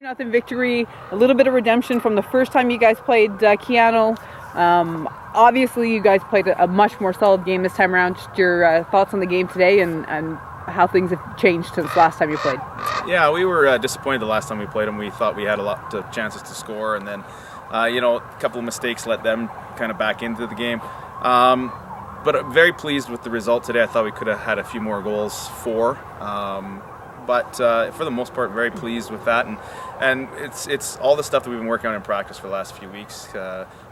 Nothing victory, a little bit of redemption from the first time you guys played Keyano. Obviously, you guys played a much more solid game this time around. Just your thoughts on the game today and how things have changed since last time you played. Yeah, we were disappointed the last time we played them. We thought we had a lot of chances to score, and then a couple of mistakes let them kind of back into the game. But I'm very pleased with the result today. I thought we could have had a few more goals but for the most part, very pleased with that, and it's all the stuff that we've been working on in practice for the last few weeks,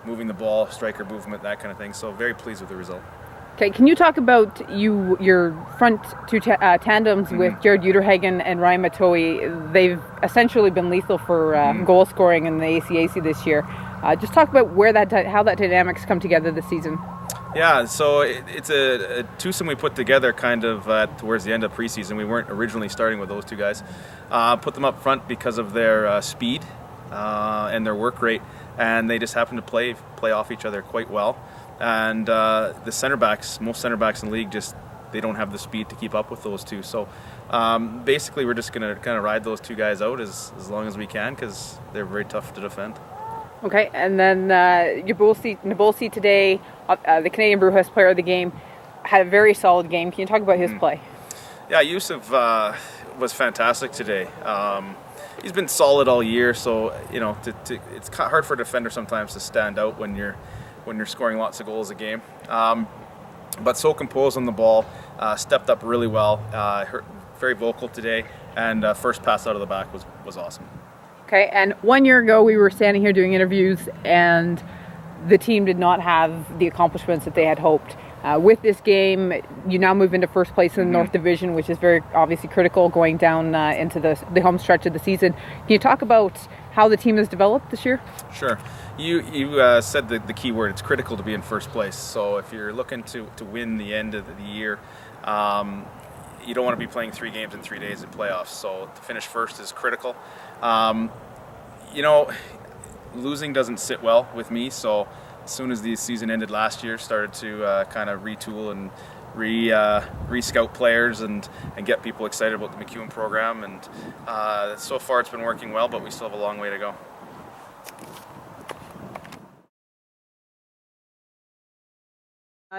moving the ball, striker movement, that kind of thing. So very pleased with the result. Okay, can you talk about your front two tandems with Jared Uterhagen and Ryan Matowe? They've essentially been lethal for goal scoring in the ACAC this year. Just talk about how that dynamics come together this season. Yeah, so it's a twosome we put together kind of towards the end of preseason. We weren't originally starting with those two guys. Put them up front because of their speed and their work rate, and they just happen to play off each other quite well. And the center backs, most center backs in the league, they don't have the speed to keep up with those two. So basically, we're just going to kind of ride those two guys out as long as we can because they're very tough to defend. Okay, and then Nabulsi today, the Canadian Brewhouse Player of the Game, had a very solid game. Can you talk about his play? Yeah, Yusuf was fantastic today. He's been solid all year, so it's hard for a defender sometimes to stand out when you're scoring lots of goals a game. But so composed on the ball, stepped up really well, very vocal today, and first pass out of the back was awesome. Okay, and 1 year ago we were standing here doing interviews and the team did not have the accomplishments that they had hoped. With this game, you now move into first place in the North Division, which is very obviously critical going down into the home stretch of the season. Can you talk about how the team has developed this year? Sure. You said the key word. It's critical to be in first place. So if you're looking to win the end of the year, you don't want to be playing 3 games in 3 days in playoffs. So to finish first is critical. Losing doesn't sit well with me. So as soon as the season ended last year, started to kind of retool and re-scout players and get people excited about the MacEwan program. And so far it's been working well, but we still have a long way to go.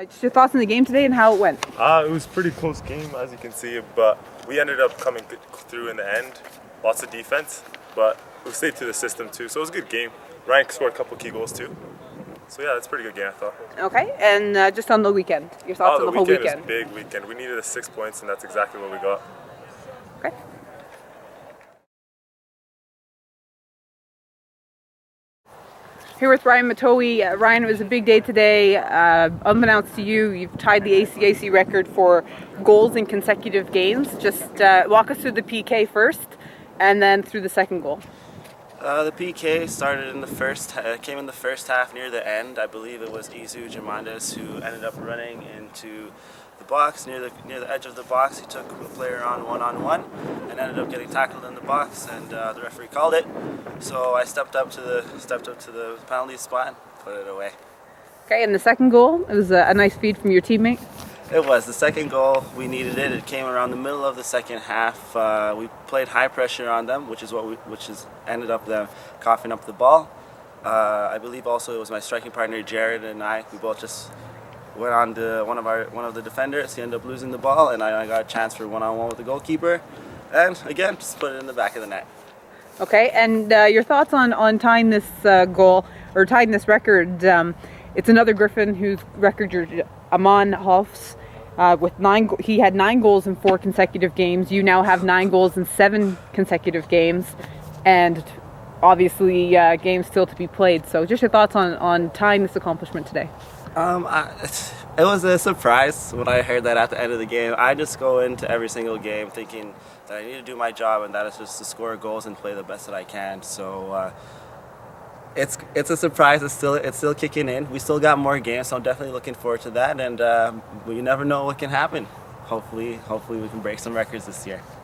Just your thoughts on the game today and how it went? It was a pretty close game, as you can see, but we ended up coming through in the end. Lots of defense, but we stayed to the system too, so it was a good game. Ryan scored a couple key goals too. So yeah, it's a pretty good game, I thought. Okay, and just on the weekend, your thoughts on the whole weekend? The weekend was a big weekend. We needed 6 points, and that's exactly what we got. Okay. Here with Ryan Matowe. Ryan, it was a big day today. Unbeknownst to you, you've tied the ACAC record for goals in consecutive games. Just walk us through the PK first, and then through the second goal. The PK started came in the first half near the end. I believe it was Isu Jamandes who ended up running into the box near the edge of the box. He took the player on one-on-one and ended up getting tackled in the box, and the referee called it. So I stepped up to the penalty spot and put it away. Okay, and the second goal, it was a nice feed from your teammate. It was the second goal. We needed it. It came around the middle of the second half. We played high pressure on them, which ended up them coughing up the ball. I believe also it was my striking partner Jared and I. We both just went on to one of the defenders. He ended up losing the ball, and I got a chance for one-on-one with the goalkeeper. And again, just put it in the back of the net. Okay, and your thoughts on tying this goal or tying this record? It's another Griffin whose record you're Amon Hofs. With 9, he had 9 goals in 4 consecutive games. You now have 9 goals in 7 consecutive games, and obviously games still to be played. So, just your thoughts on tying this accomplishment today? It was a surprise when I heard that at the end of the game. I just go into every single game thinking that I need to do my job, and that is just to score goals and play the best that I can. So. It's a surprise. It's still kicking in. We still got more games, so I'm definitely looking forward to that. And we never know what can happen. Hopefully we can break some records this year.